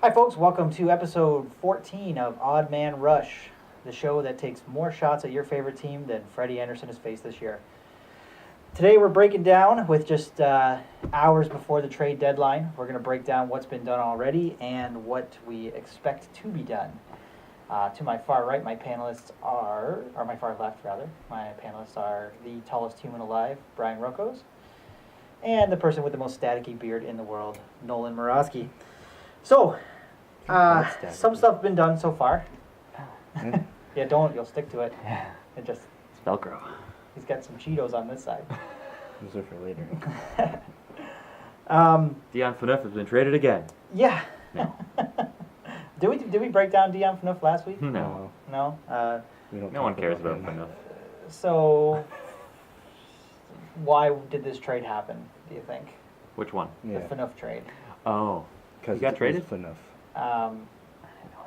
Hi folks, welcome to episode 14 of Odd Man Rush, the show that takes more shots at your favorite team than Freddie Anderson has faced this year. Today we're breaking down with just hours before the trade deadline. We're going to break down what's been done already and what we expect to be done. To my far right, my panelists are, or my far left rather, my panelists are the tallest human alive, Brian Rokos, and the person with the most staticky beard in the world, Nolan Murawski. So, some stuff been done so far. Yeah, you'll stick to it. Yeah. It just, It's Velcro. he's got some Cheetos on this side. Those are for later. Dion Phaneuf has been traded again. Yeah. No. Did we break down Dion Phaneuf last week? No. No? We don't No one talk cares about him. Phaneuf. So, why did this trade happen, do you think? Which one? Yeah, The Phaneuf trade. Oh. because He got traded? enough. I know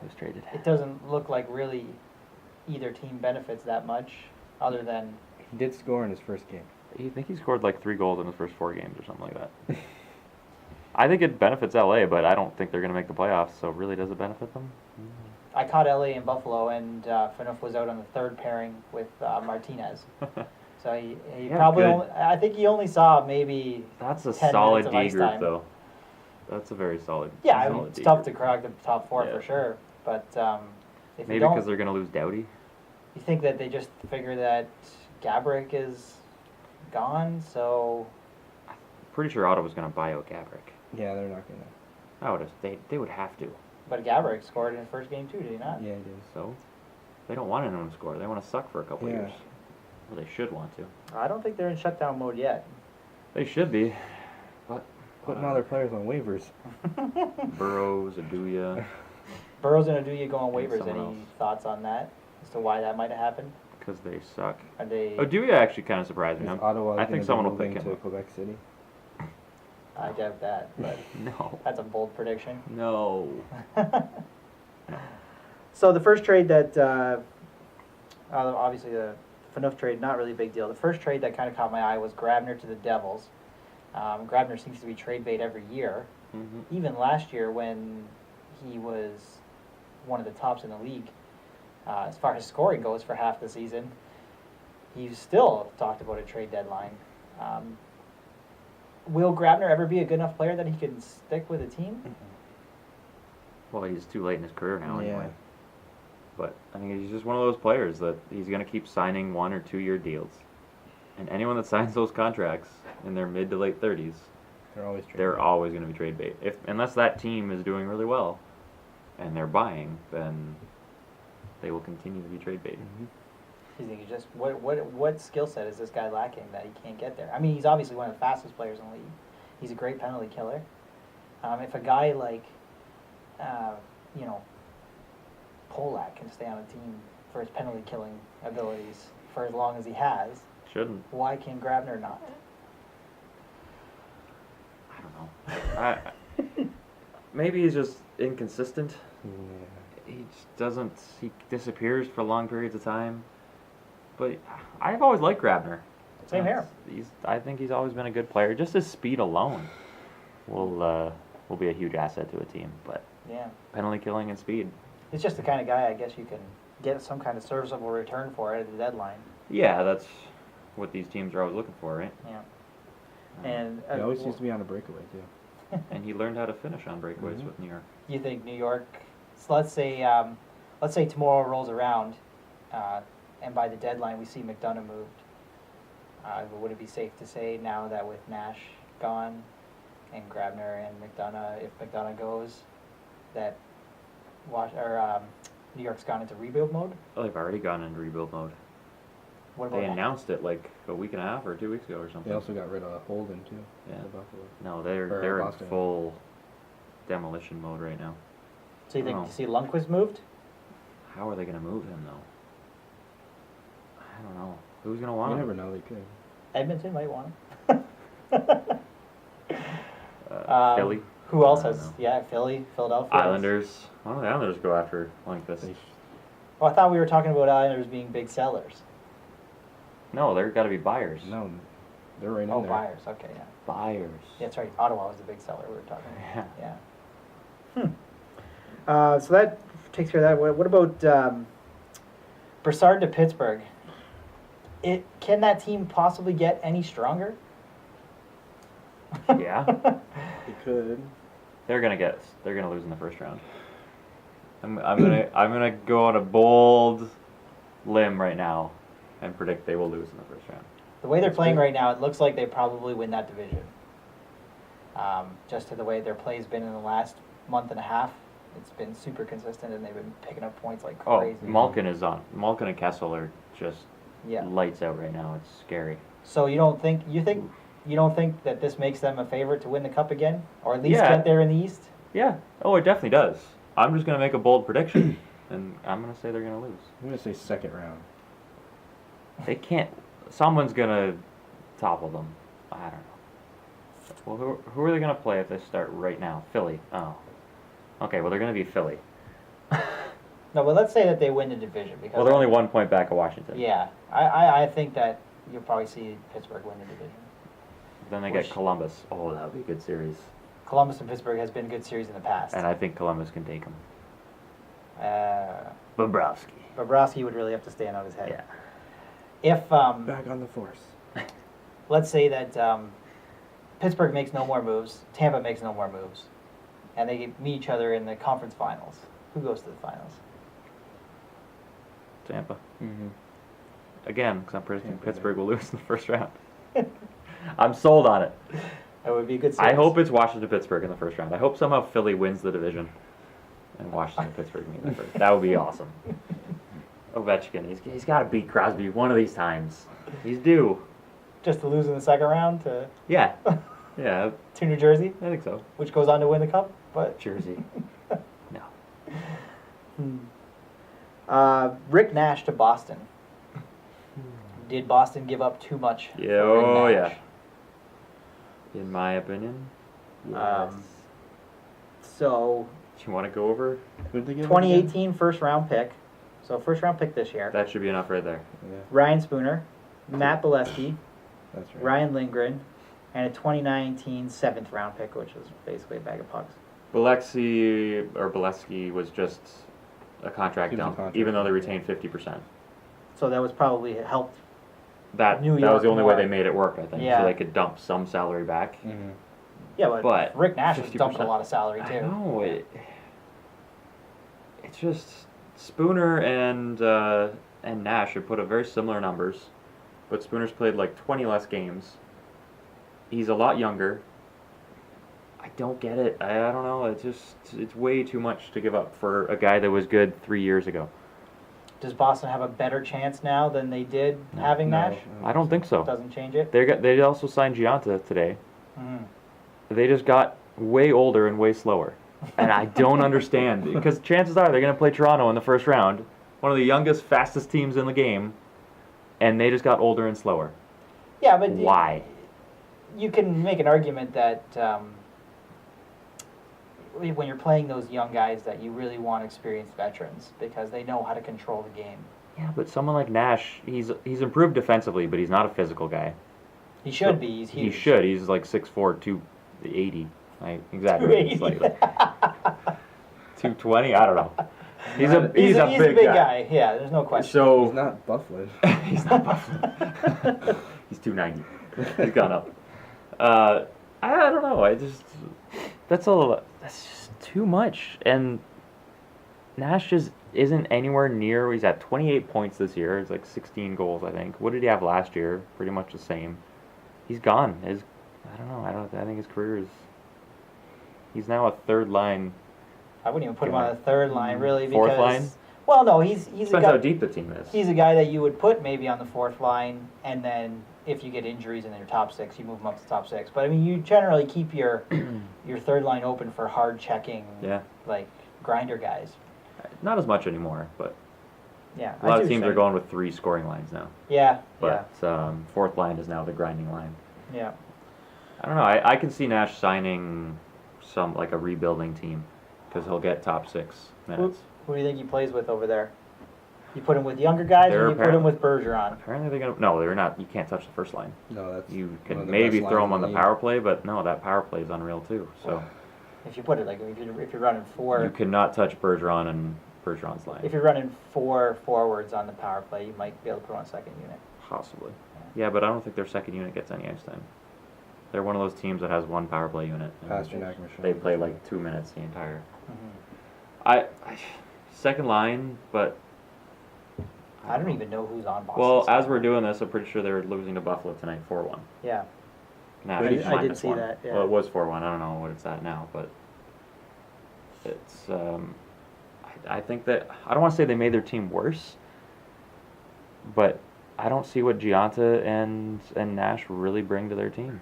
he was traded. It doesn't look like really either team benefits that much, other than He did score in his first game. I think he scored like 3 goals in his first 4 games or something like that. I think it benefits LA, but I don't think they're going to make the playoffs, so really does it benefit them? I caught LA in Buffalo, and Phaneuf was out on the third pairing with Martinez. So he Yeah, probably good. only, I think he only saw maybe That's a 10 solid minutes of D ice group, time. though. That's a very solid. Yeah, I mean, solid it's D tough group. to crack the top 4 Yeah. for sure. But if Maybe you don't, because they're going to lose Doughty. you think that they just figure that Gabrick is gone, so Pretty sure Ottawa's going to buy out Gabrick. Yeah, they're not gonna. They would have to. but Gabrick scored in his first game too, did he not? Yeah, it is. So they don't want anyone to score. They want to suck for a couple Yeah. years. Well, they should want to. I don't think they're in shutdown mode yet. They should be. But Putting all their players on waivers. Burrows, Aduya, Burrow's gonna do you go on And waivers. someone Any else. thoughts on that as to why that might have happened? because they suck. Are they? Aduya actually kind of surprised me. Is I'm- Ottawa I think gonna someone be will pick moving him to up. Quebec City? I doubt that, but No. that's a bold prediction. No. So the first trade that, obviously the Phaneuf trade, not really a big deal. The first trade that kind of caught my eye was Grabner to the Devils. Grabner seems to be trade bait every year. Mm-hmm. Even last year when he was one of the tops in the league, as far as scoring goes for half the season, he's still talked about a trade deadline. Will Grabner ever be a good enough player that he can stick with a team? Well, he's too late in his career now, Yeah. anyway. But I think he's just one of those players that he's going to keep signing 1 or 2 year deals. And anyone that signs those contracts in their mid to late 30s, They're always trading. they're always going to be trade bait. Unless that team is doing really well and they're buying, then they will continue to be trade bait. Mhm. You think he just what skill set is this guy lacking that he can't get there? I mean, he's obviously one of the fastest players in the league. He's a great penalty killer. If a guy like, Polak can stay on a team for his penalty killing abilities for as long as he has, Shouldn't. why can Grabner not? I don't know. Maybe he's just inconsistent. Yeah. He just doesn't. He disappears for long periods of time. But I've always liked Grabner. Same here. I think he's always been a good player. Just his speed alone will be a huge asset to a team. But Yeah, penalty killing and speed. he's just the kind of guy I guess you can get some kind of serviceable return for at the deadline. Yeah, that's what these teams are always looking for, right? Yeah, and He always seems to be on a breakaway too. And he learned how to finish on breakaways Mhm. with New York. You think New York? So let's say tomorrow rolls around, and by the deadline we see McDonough moved. Would it be safe to say now that with Nash gone, and Grabner and McDonough, if McDonough goes, that New York's gone into rebuild mode? Oh, they've already gone into rebuild mode. What about They announced it like a week and a half or 2 weeks ago or something. They also got rid of Holden too. Yeah. The Buffalo. No, they're Or in Boston. full demolition mode right now. So you think Oh. you see Lundqvist moved? How are they going to move him though? I don't know. Who's going to want You him? never know. They could. Edmonton might want him. Philly. Who else I don't has? know. Yeah, Philly, Philadelphia. Islanders. Why don't the Islanders go after Lundqvist? They- Oh, I thought we were talking about Islanders being big sellers. No, they're got to be buyers. No, they're right Oh, in there. buyers. Okay, yeah. Buyers. Yeah, that's right. Ottawa was the big seller we were talking about. Yeah. Yeah. So that takes care of that. What about Brassard to Pittsburgh? Can that team possibly get any stronger? Yeah. They could. They're gonna lose in the first round. I'm gonna go on a bold limb right now and predict they will lose in the first round. The way they're That's playing good. right now, it looks like they probably win that division. Just to the way their play's been in the last month and a half, it's been super consistent, and they've been picking up points like Oh, crazy. Malkin is on. Malkin and Kessel are just Yeah. lights out right now. It's scary. So you don't think that this makes them a favorite to win the cup again, or at least Yeah. get there in the East? Yeah. Oh, it definitely does. I'm just gonna make a bold prediction, and I'm gonna say they're gonna lose. I'm gonna say second round. They can't. Someone's gonna topple them. I don't know. Well, who are they gonna play if they start right now? Philly. Oh. Okay. Well, they're gonna be Philly. No, but let's say that they win the division because. Well, they're only 1 point back of Washington. Yeah, I think that you'll probably see Pittsburgh win the division. Then they Which- get Columbus. Oh, that would be a good series. Columbus and Pittsburgh has been good series in the past. And I think Columbus can take them. Uh, Bobrovsky. Bobrovsky would really have to stand on his head. Yeah. If Back on the force. let's say that Pittsburgh makes no more moves, Tampa makes no more moves, and they meet each other in the conference finals, who goes to the finals? Tampa. Mm-hmm. Again, because I'm predicting Tampa, Pittsburgh will lose in the first round. I'm sold on it. That would be a good series. I hope it's Washington Pittsburgh in the first round. I hope somehow Philly wins the division, and Washington and Pittsburgh meet in the first. That would be awesome. Ovechkin, he's got to beat Crosby one of these times. He's due. just to lose in the second round to Yeah, yeah, New Jersey, I think so. which goes on to win the cup. But Jersey. No. Rick Nash to Boston. Did Boston give up too much? Yeah, for Rick oh Nash? yeah. In my opinion. Yes. So Do you want to go over? Who'd they give? 2018 first round pick. So first round pick this year. That should be enough right there. Yeah, Ryan Spooner, Matt Bolesky, that's right. Ryan Lindgren, and a 2019 seventh round pick, which is basically a bag of pucks. Bolesky was just a contract He was a dump, contract even though they dump, retained 50%. So that was probably helped. That New was York the only way more. they made it work, I think. Yeah. So they could dump some salary back. Mm-hmm. Yeah, But Rick Nash has dumped a 50%. lot of salary I too. know it's just Spooner and Nash have put up very similar numbers, but Spooner's played like 20 less games. He's a lot younger. I don't get it. I don't know. It's way too much to give up for a guy that was good 3 years ago. Does Boston have a better chance now than they did No. having Nash? I don't think so. Doesn't change it. They also signed Gianta today. Mhm. They just got way older and way slower. And I don't understand, because chances are they're going to play Toronto in the first round, one of the youngest, fastest teams in the game, and they just got older and slower. Yeah, but Why? you can make an argument that when you're playing those young guys, that you really want experienced veterans because they know how to control the game. Yeah, but someone like Nash, he's improved defensively, but he's not a physical guy. He should be. He's He huge. should. He's like 6'4", 280. I exaggerated 280. slightly. 220? I don't know. He's a He's a big guy. Yeah, there's no question. So He's not Buffalo. he's not Buffalo. He's 290. He's gone up. I don't know. That's just too much. And Nash just isn't anywhere near. He's at 28 points this year. It's like 16 goals, I think. What did he have last year? Pretty much the same. He's gone. I don't know. I think his career is. He's now a third line. I wouldn't even put him on the third line, really, because Fourth line? Well, no, he's a Depends guy. how deep the team is. He's a guy that you would put maybe on the fourth line, and then if you get injuries in your top six, you move him up to top six. But I mean, you generally keep your third line open for hard checking, Yeah. like grinder guys. Not as much anymore, but Yeah, a lot of teams are going with 3 scoring lines now. Yeah, But fourth line is now the grinding line. yeah. I don't know. I can see Nash signing some like a rebuilding team because he'll get top 6 minutes. Who do you think he plays with over there? You put him with younger guys, They're or you put him with Bergeron? Apparently they're gonna. No, they're not. You can't touch the first line. No, that's You one of can the maybe best throw lines him on in the the power play, but no, that power play is unreal too. So If you put it like if you're running four, you cannot touch Bergeron and Bergeron's line. if you're running 4 forwards on the power play, you might be able to put on second unit. Possibly. Yeah, but I don't think their second unit gets any ice time. They're one of those teams that has one power play unit. and Pasternak machine. They play like 2 minutes the entire. Mm-hmm. I second line, but I don't even know who's on Boston. well, as we're doing this, I'm pretty sure they're losing to Buffalo tonight 4-1. Yeah. Nah, I it's did minus see 1. that, yeah. Well, it was 4-1. I don't know what it's at now, but it's. I think that I don't want to say they made their team worse, but I don't see what Gianta and Nash really bring to their team.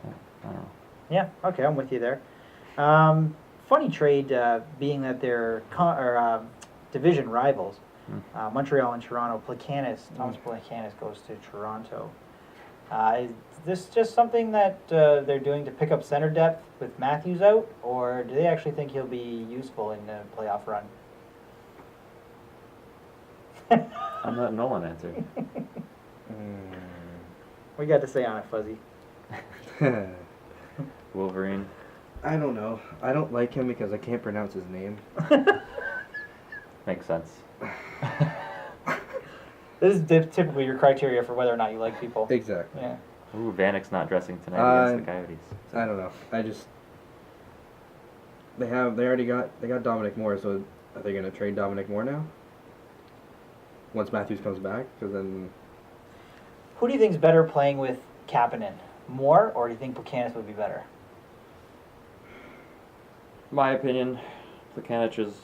I don't know. Yeah. Okay, I'm with you there. Funny trade, being that they're division rivals. Montreal and Toronto. Thomas Plekanec goes to Toronto. Is this just something that they're doing to pick up center depth with Matthews out, or do they actually think he'll be useful in the playoff run? I'm letting Nolan answer. What you got to say on it, Fuzzy? Wolverine. I don't know. I don't like him because I can't pronounce his name. Makes sense. This is typically your criteria for whether or not you like people. Exactly. Yeah. Ooh, Vanek's not dressing tonight against the Coyotes. I don't know. They got Dominic Moore, so are they gonna trade Dominic Moore now? Once Matthews comes back, because then Who do you think's better playing with Kapanen? Moore, or do you think Plekanec would be better? My opinion, Plekanec is.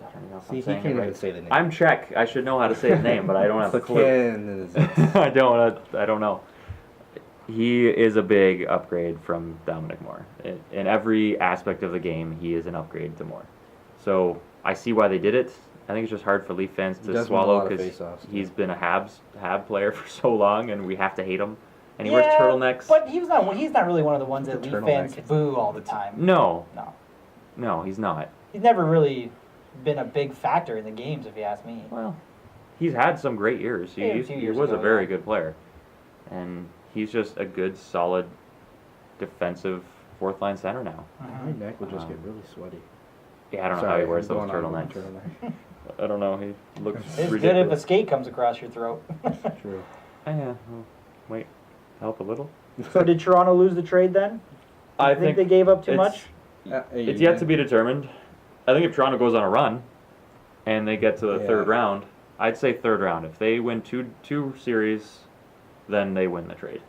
I don't know if see I'm he saying can't it even right. say the name. I'm Czech. I should know how to say his name, but I don't have a clue. Plekanec. I don't know. He is a big upgrade from Dominic Moore. In every aspect of the game, he is an upgrade to Moore. So I see why they did it. I think it's just hard for Leaf fans He to does win a swallow lot of because face-offs, too. he's been a Hab player for so long, and we have to hate him. And he wears turtlenecks. But he's not really one of the ones that The Leaf fans turtleneck. boo all the time. No, No. he's not. He's never really been a big factor in the games, if you ask me. Well, he's had some great years. Yeah, a few He years was a ago, very yeah. good player, and he's just a good, solid, defensive fourth line center now. My neck would just get really sweaty. Yeah, I don't know how he wears those turtlenecks. I don't know. He looks It's good if a ridiculous. skate comes across your throat. True. Yeah. Well, wait, help a little. So did Toronto lose the trade then? I think they gave up too much? It's yet to be determined. I think if Toronto goes on a run, and they get to the Yeah. third round, I'd say third round. If they win two series, then they win the trade.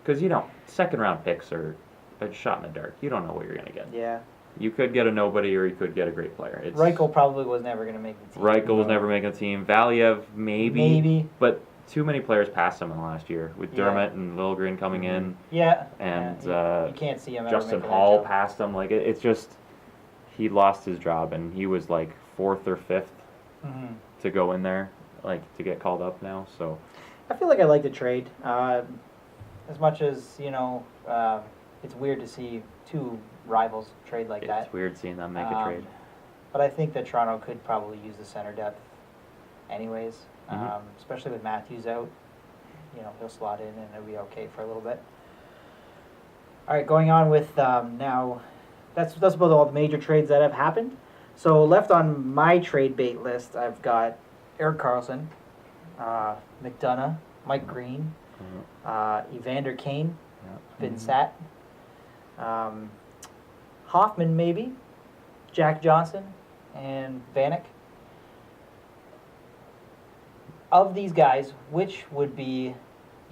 Because second round picks are a shot in the dark. You don't know what you're gonna get. Yeah. You could get a nobody, or you could get a great player. Reichel probably was never going to make the team. Reichel was never making the team. Valiev maybe. But too many players passed him in the last year with Yeah. Dermott and Liljegren coming in, Yeah. and you can't see him ever Justin making Hall that jump. passed him. Like it's just he lost his job, and he was like 4th or 5th Mhm. to go in there, like to get called up now. So I feel like I like the trade. As much as, it's weird to see two rivals trade like that. it's weird seeing them make a trade. But I think that Toronto could probably use the center depth anyways, Mhm. especially with Matthews out. He'll slot in and it'll be okay for a little bit. All right, going on with now, that's about all the major trades that have happened. So left on my trade bait list, I've got Eric Carlson, McDonough, Mike Green, Evander Kane, been sat. Hoffman maybe, Jack Johnson, and Vanek. Of these guys, which would be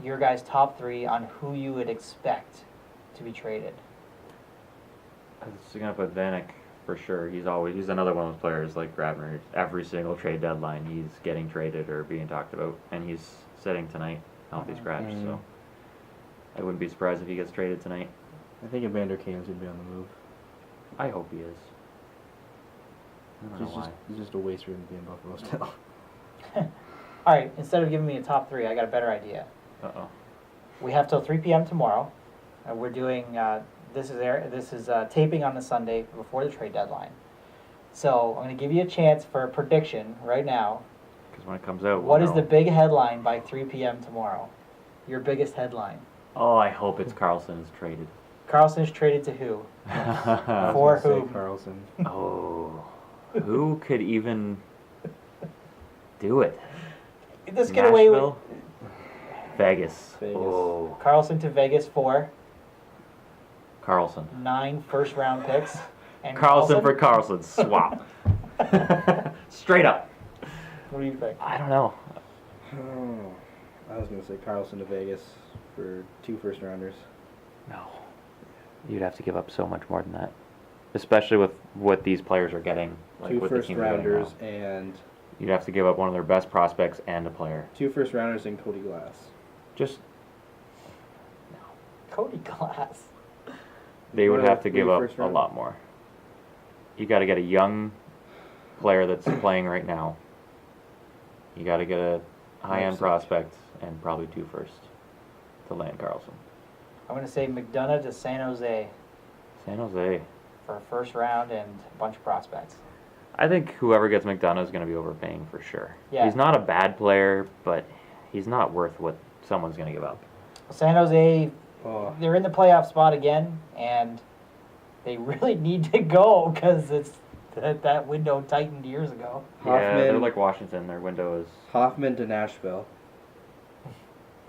your guys' top 3 on who you would expect to be traded? I was gonna put Vanek for sure. He's another one of those players like Grabner. Every single trade deadline, he's getting traded or being talked about, and he's sitting tonight, healthy scratch. Mhm. So I wouldn't be surprised if he gets traded tonight. I think Evander Kane's gonna be on the move. I hope he is. I don't know why. He's just a waste for him to be in Buffalo still. All right, instead of giving me a top 3, I got a better idea. Uh-oh. We have till 3 p.m. tomorrow. We're doing this is taping on the Sunday before the trade deadline. So I'm going to give you a chance for a prediction right now. Because when it comes out, What we'll is know. the big headline by 3 p.m. tomorrow? Your biggest headline. Oh, I hope it's Carlson is traded. Carlson is traded to who? I was For gonna say whom? Carlson. Oh, who could even do it? Let's get away with Nashville? Vegas. Vegas. Oh, Carlson to Vegas for Carlson. 9 first-round picks. And Carlson for Carlson. Swap. Straight up. What do you think? I don't know. Oh, I was gonna say Carlson to Vegas for 2 first-rounders. No. You'd have to give up so much more than that. Especially with what these players are getting. Like 2 what the teams are getting first-rounders now. and You'd have to give up one of their best prospects and a player. 2 first-rounders and Cody Glass. Just, Cody Glass. they would What are have the to give 3 up first a round? lot more. You got to get a young player that's playing right now. You got to get a high-end Upside. prospect and probably 2 first to land Carlson. I'm going to say McDonough to San Jose San Jose. for a first round and a bunch of prospects. I think whoever gets McDonough is going to be overpaying for sure. Yeah. He's not a bad player, but he's not worth what someone's going to give up. San Jose, Oh, they're in the playoff spot again, and they really need to go because it's that window tightened years ago. Yeah, they're Hoffman. like Washington. Their window is Hoffman to Nashville.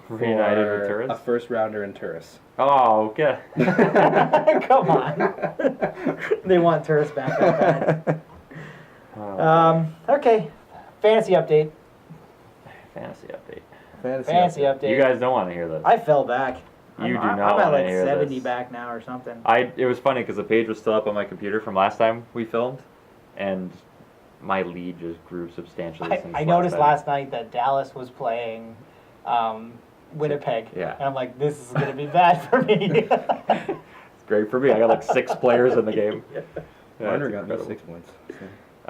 reunited with for Turris. a first-rounder and Turris. Oh, okay. Come on. They want Turris back that bad. Okay. Fantasy update. Fantasy update. Fantasy update. You guys don't want to hear this. I fell back. You do I'm not at wanna like hear 70 this. back now or something. It was funny because the page was still up on my computer from last time we filmed, and my lead just grew substantially since I noticed time. last night that Dallas was playing Winnipeg. Yeah. And I'm like, this is going to be bad for me. It's great for me. I got like 6 players in the game. Yeah, Marner it's got me incredible. 6 points. So.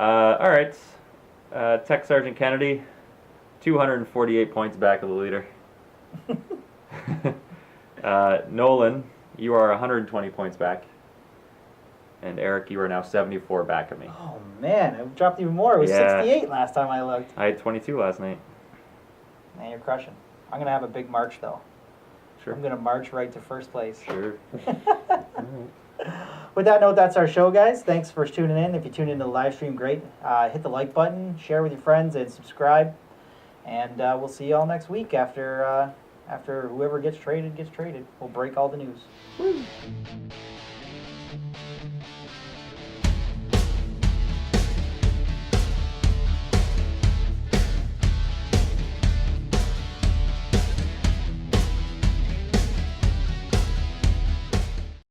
All right. Tech Sergeant Kennedy, 248 points back of the leader. Nolan, you are 120 points back. And Eric, you are now 74 back of me. Oh, man. It dropped even more. It was Yeah. 68 last time I looked. I had 22 last night. Man, you're crushing. I'm going to have a big march, though. Sure. I'm going to march right to first place. Sure. With that note, that's our show, guys. Thanks for tuning in. If you tune into the live stream, great. Hit the like button, share with your friends, and subscribe. And we'll see you all next week after whoever gets traded gets traded. We'll break all the news.